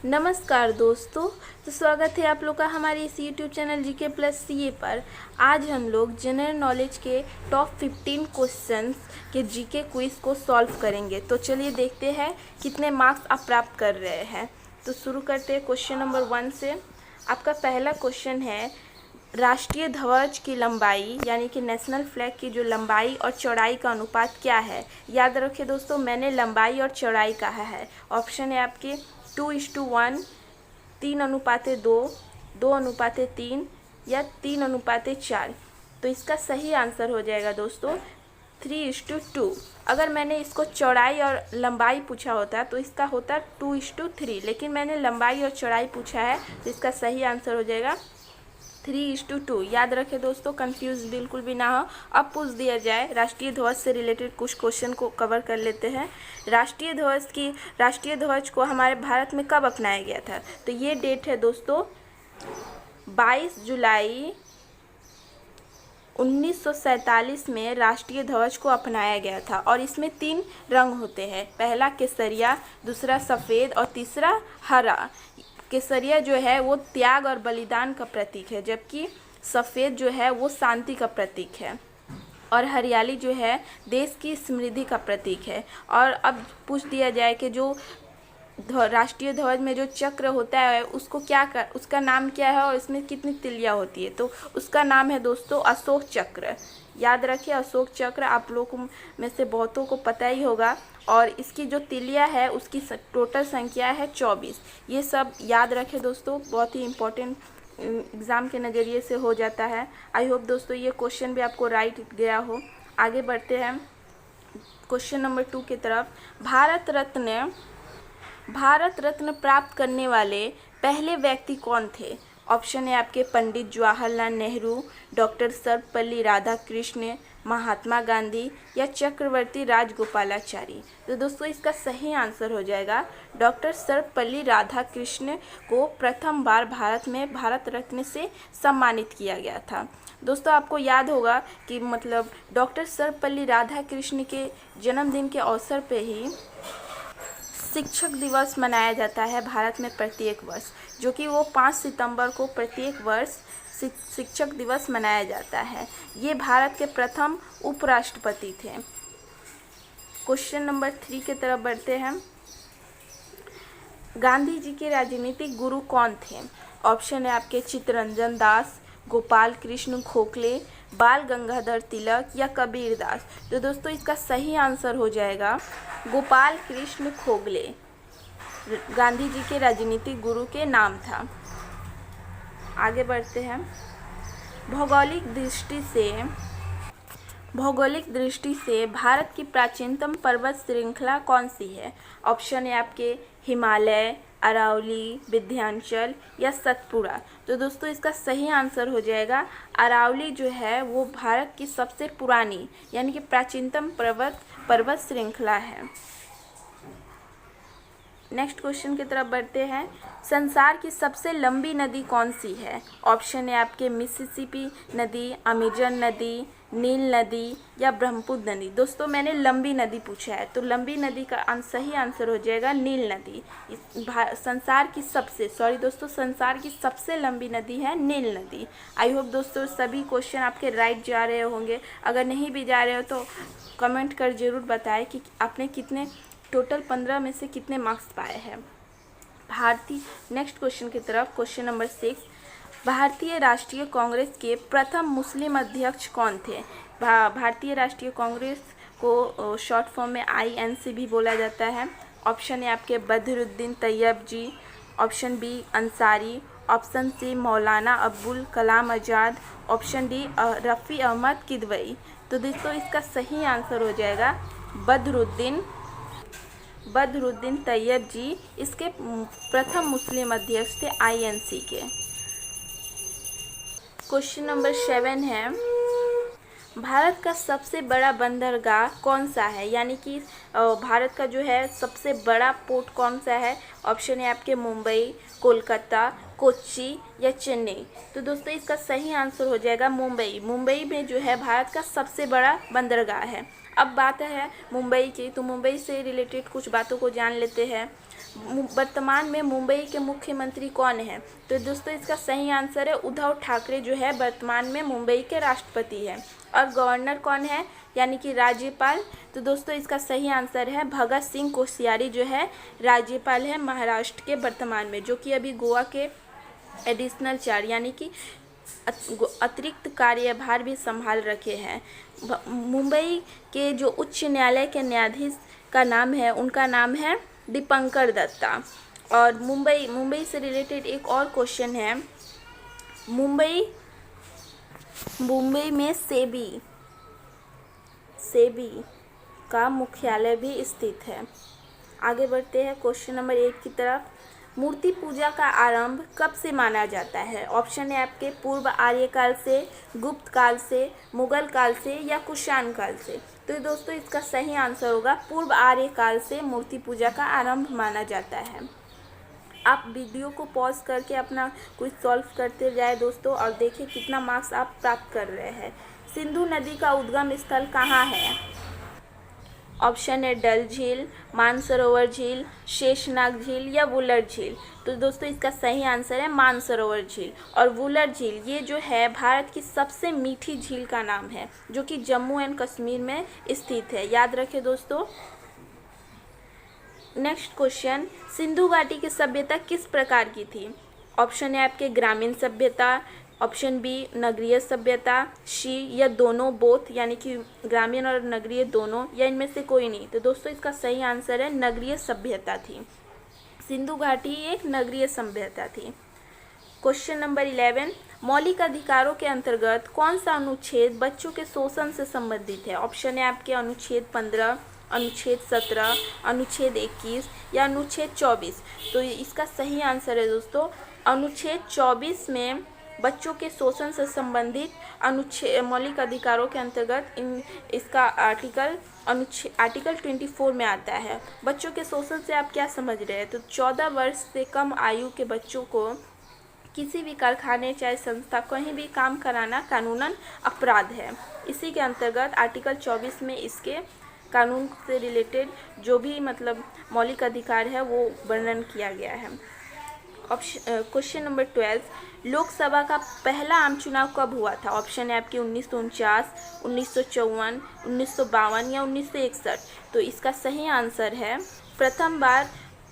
नमस्कार दोस्तों। तो स्वागत है आप लोग का हमारे इस YouTube channel GK plus CA पर। आज हम लोग जनरल नॉलेज के टॉप 15 क्वेश्चंस के जीके क्विज को सॉल्व करेंगे। तो चलिए देखते हैं कितने मार्क्स आप प्राप्त कर रहे हैं। तो शुरू करते हैं क्वेश्चन नंबर 1 से। आपका पहला क्वेश्चन है, राष्ट्रीय ध्वज की लंबाई यानी कि नेशनल फ्लैग की जो लंबाई और चौड़ाई का अनुपात क्या है। याद रखिए दोस्तों, मैंने लंबाई और चौड़ाई कहा है। ऑप्शन है आपके 2:1, 3:2, 2:3 या 3:4। तो इसका सही आंसर हो जाएगा दोस्तों 3:2। अगर मैंने इसको चौड़ाई और लंबाई पूछा होता तो इसका होता 2:3, लेकिन मैंने लंबाई और चौड़ाई पूछा है तो इसका सही आंसर हो जाएगा 3:2। याद रखें दोस्तों, कंफ्यूज बिल्कुल भी ना हो। अब पूछ दिया जाए, राष्ट्रीय ध्वज से रिलेटेड कुछ क्वेश्चन को कवर कर लेते हैं। राष्ट्रीय ध्वज को हमारे भारत में कब अपनाया गया था? तो ये डेट है दोस्तों 22 जुलाई 1947 में राष्ट्रीय ध्वज को अपनाया गया था। और इसमें 3 रंग होते हैं, पहला केसरिया, दूसरा सफ़ेद और तीसरा हरा। केसरिया जो है वो त्याग और बलिदान का प्रतीक है, जबकि सफ़ेद जो है वो शांति का प्रतीक है, और हरियाली जो है देश की समृद्धि का प्रतीक है। और अब पूछ दिया जाए कि जो राष्ट्रीय ध्वज में जो चक्र होता है उसका नाम क्या है और इसमें कितनी तिलियाँ होती है? तो उसका नाम है दोस्तों अशोक चक्र। याद रखिए, अशोक चक्र आप लोगों में से बहुतों को पता ही होगा। और इसकी जो तिलियाँ है उसकी टोटल संख्या है 24। ये सब याद रखें दोस्तों, बहुत ही इम्पोर्टेंट एग्ज़ाम के नज़रिए से हो जाता है। आई होप दोस्तों ये क्वेश्चन भी आपको राइट गया हो। आगे बढ़ते हैं क्वेश्चन नंबर 2 की तरफ। भारत रत्न प्राप्त करने वाले पहले व्यक्ति कौन थे? ऑप्शन है आपके पंडित जवाहरलाल नेहरू, डॉक्टर सर्वपल्ली राधाकृष्ण, महात्मा गांधी या चक्रवर्ती राजगोपालाचारी। तो दोस्तों इसका सही आंसर हो जाएगा डॉक्टर सर्वपल्ली राधाकृष्ण को प्रथम बार भारत में भारत रत्न से सम्मानित किया गया था। दोस्तों आपको याद होगा कि मतलब डॉक्टर सर्वपल्ली राधाकृष्ण के जन्मदिन के अवसर पे ही शिक्षक दिवस मनाया जाता है भारत में प्रत्येक वर्ष, जो कि वो 5 सितंबर को प्रत्येक वर्ष शिक्षक दिवस मनाया जाता है। ये भारत के प्रथम उपराष्ट्रपति थे। क्वेश्चन नंबर 3 की तरफ बढ़ते हैं। गांधी जी के राजनीतिक गुरु कौन थे? ऑप्शन है आपके चित्तरंजन दास, गोपाल कृष्ण गोखले, बाल गंगाधर तिलक या कबीर दास। तो दोस्तों इसका सही आंसर हो जाएगा गोपाल कृष्ण गोखले। गांधी जी के राजनीतिक गुरु के नाम था। आगे बढ़ते हैं। भौगोलिक दृष्टि से भारत की प्राचीनतम पर्वत श्रृंखला कौन सी है? ऑप्शन है आपके हिमालय, अरावली, विंध्याचल या सतपुड़ा। तो दोस्तों इसका सही आंसर हो जाएगा अरावली जो है वो भारत की सबसे पुरानी यानी कि प्राचीनतम पर्वत श्रृंखला है। नेक्स्ट क्वेश्चन की तरफ बढ़ते हैं। संसार की सबसे लंबी नदी कौन सी है? ऑप्शन है आपके मिसिसिपी नदी, अमेजन नदी, नील नदी या ब्रह्मपुत्र नदी। दोस्तों मैंने लंबी नदी पूछा है, तो लंबी नदी का सही आंसर हो जाएगा नील नदी। संसार की सबसे लंबी नदी है नील नदी। आई होप दोस्तों सभी क्वेश्चन आपके राइट जा रहे होंगे। अगर नहीं भी जा रहे हो तो कमेंट कर ज़रूर बताएं कि आपने कितने टोटल 15 में से कितने मार्क्स पाए हैं। नेक्स्ट क्वेश्चन की तरफ, क्वेश्चन नंबर 6। भारतीय राष्ट्रीय कांग्रेस के प्रथम मुस्लिम अध्यक्ष कौन थे? भारतीय राष्ट्रीय कांग्रेस को शॉर्ट फॉर्म में INC भी बोला जाता है। ऑप्शन है आपके Badruddin Tayyab ji, option B Ansari, option C Maulana Abdul Kalam Azad, option D Rafi Ahmed Kidwai. तो दोस्तों इसका सही आंसर हो जाएगा बदरुद्दीन तैयब जी इसके प्रथम मुस्लिम अध्यक्ष थे INC के। क्वेश्चन नंबर 7 है, भारत का सबसे बड़ा बंदरगाह कौन सा है? यानी कि भारत का जो है सबसे बड़ा पोर्ट कौन सा है? ऑप्शन है आपके मुंबई, कोलकाता, कोच्चि या चेन्नई। तो दोस्तों इसका सही आंसर हो जाएगा मुंबई। मुंबई में जो है भारत का सबसे बड़ा बंदरगाह है। अब बात है मुंबई की, तो मुंबई से रिलेटेड कुछ बातों को जान लेते हैं। वर्तमान में मुंबई के मुख्यमंत्री कौन है? तो दोस्तों इसका सही आंसर है उद्धव ठाकरे जो है वर्तमान में मुंबई के राष्ट्रपति है। और गवर्नर कौन है, यानी कि राज्यपाल? तो दोस्तों इसका सही आंसर है भगत सिंह कोश्यारी जो है राज्यपाल है महाराष्ट्र के वर्तमान में, जो कि अभी गोवा के एडिशनल 4 यानी कि अतिरिक्त कार्यभार भी संभाल रखे हैं। मुंबई के जो उच्च न्यायालय के न्यायाधीश का नाम है, उनका नाम है दीपंकर दत्ता। और मुंबई से रिलेटेड एक और क्वेश्चन है, मुंबई में सेबी का मुख्यालय भी स्थित है। आगे बढ़ते हैं क्वेश्चन नंबर 1 की तरफ। मूर्ति पूजा का आरंभ कब से माना जाता है? ऑप्शन है आपके पूर्व आर्यकाल से, गुप्त काल से, मुगल काल से या कुषाण काल से। तो दोस्तों इसका सही आंसर होगा पूर्व आर्यकाल से मूर्ति पूजा का आरंभ माना जाता है। आप वीडियो को पॉज करके अपना क्विज सॉल्व करते जाए दोस्तों, और देखिए कितना मार्क्स आप प्राप्त कर रहे हैं। सिंधु नदी का उद्गम स्थल कहाँ है? ऑप्शन है डल झील, मानसरोवर झील, शेषनाग झील या वुलर झील। तो दोस्तों इसका सही आंसर है मानसरोवर झील। और वुलर झील ये जो है भारत की सबसे मीठी झील का नाम है, जो कि जम्मू एंड कश्मीर में स्थित है, याद रखें दोस्तों। नेक्स्ट क्वेश्चन, सिंधु घाटी की सभ्यता किस प्रकार की थी? ऑप्शन है आपके ग्रामीण सभ्यता, ऑप्शन बी नगरीय सभ्यता, सी या दोनों बोथ यानी कि ग्रामीण और नगरीय दोनों, या इनमें से कोई नहीं। तो दोस्तों इसका सही आंसर है नगरीय सभ्यता थी। सिंधु घाटी एक नगरीय सभ्यता थी। क्वेश्चन नंबर 11, मौलिक अधिकारों के अंतर्गत कौन सा अनुच्छेद बच्चों के शोषण से संबंधित है? ऑप्शन है आपके अनुच्छेद 15, अनुच्छेद 17, अनुच्छेद 21 या अनुच्छेद 24। तो इसका सही आंसर है दोस्तों अनुच्छेद 24 में बच्चों के शोषण से संबंधित अनुच्छेद मौलिक अधिकारों के अंतर्गत इसका आर्टिकल 24 में आता है। बच्चों के शोषण से आप क्या समझ रहे हैं? तो 14 वर्ष से कम आयु के बच्चों को किसी भी कारखाने चाहे संस्था कहीं भी काम कराना कानूनन अपराध है। इसी के अंतर्गत आर्टिकल 24 में इसके कानून से रिलेटेड जो भी मतलब मौलिक अधिकार है वो वर्णन किया गया है। क्वेश्चन नंबर 12, लोकसभा का पहला आम चुनाव कब हुआ था? ऑप्शन है आपके 1949, 1954, 1952 या 1961। तो इसका सही आंसर है प्रथम बार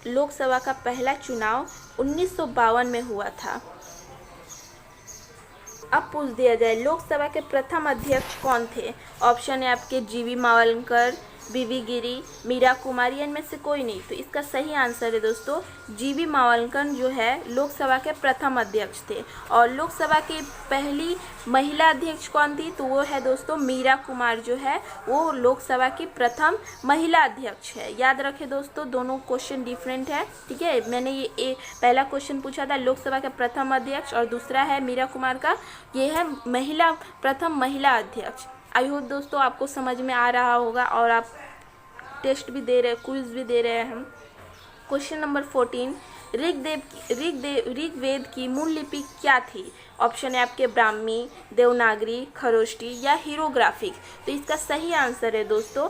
लोकसभा का पहला चुनाव 1952 में हुआ था। अब पूछ दिया जाए लोकसभा के प्रथम अध्यक्ष कौन थे? ऑप्शन है आपके जीवी मावलंकर, बीवी गिरी, मीरा कुमारी, इनमें से कोई नहीं। तो इसका सही आंसर है दोस्तों जीवी मावलंकर जो है लोकसभा के प्रथम अध्यक्ष थे। और लोकसभा की पहली महिला अध्यक्ष कौन थी? तो वो है दोस्तों मीरा कुमार जो है वो लोकसभा की प्रथम महिला अध्यक्ष है। याद रखें दोस्तों दोनों क्वेश्चन डिफरेंट है, ठीक है। मैंने ये पहला क्वेश्चन पूछा था लोकसभा के प्रथम अध्यक्ष और दूसरा है मीरा कुमार का, ये है प्रथम महिला अध्यक्ष। आई होप दोस्तों आपको समझ में आ रहा होगा और आप टेस्ट भी दे रहे, क्विज भी दे रहे हैं हम। क्वेश्चन नंबर 14, ऋग्वेद की मूल लिपि क्या थी? ऑप्शन है आपके ब्राह्मी, देवनागरी, खरोष्टी या हीरोग्राफिक। तो इसका सही आंसर है दोस्तों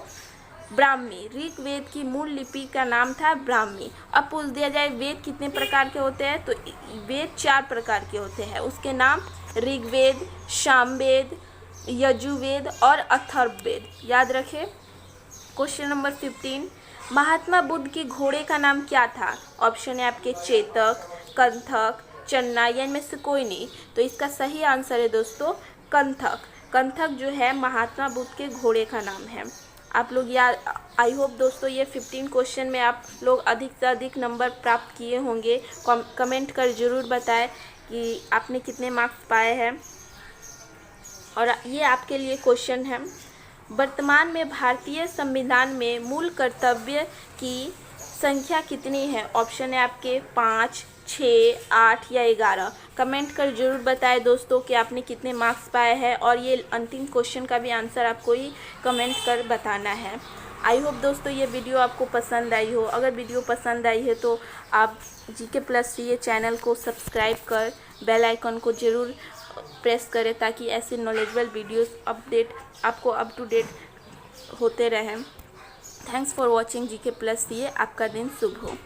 ब्राह्मी। ऋग्वेद की मूल लिपि का नाम था ब्राह्मी। अब पूछ दिया जाए वेद कितने प्रकार के होते हैं? तो वेद 4 प्रकार के होते हैं, उसके नाम ऋग्वेद, सामवेद, यजुर्वेद और अथर्ववेद। याद रखें। क्वेश्चन नंबर 15, महात्मा बुद्ध के घोड़े का नाम क्या था? ऑप्शन है आपके चेतक, कंथक, चन्ना या इनमें से कोई नहीं। तो इसका सही आंसर है दोस्तों कंथक। कंथक जो है महात्मा बुद्ध के घोड़े का नाम है। आप लोग याद, आई होप दोस्तों ये 15 क्वेश्चन में आप लोग अधिक से अधिक नंबर प्राप्त किए होंगे। कमेंट कर ज़रूर बताएं कि आपने कितने मार्क्स पाए हैं। और ये आपके लिए क्वेश्चन है, वर्तमान में भारतीय संविधान में मूल कर्तव्य की संख्या कितनी है? ऑप्शन है आपके 5, 6, 8 या 11। कमेंट कर जरूर बताएं दोस्तों कि आपने कितने मार्क्स पाए हैं और ये अंतिम क्वेश्चन का भी आंसर आपको ही कमेंट कर बताना है। आई होप दोस्तों ये वीडियो आपको पसंद आई हो। अगर वीडियो पसंद आई है तो आप GK+CA चैनल को सब्सक्राइब कर बेल आइकन को ज़रूर प्रेस करें ताकि ऐसे नॉलेजेबल वीडियोस अपडेट आपको अप टू डेट होते रहें। Thanks for watching GK+CA। आपका दिन शुभ हो।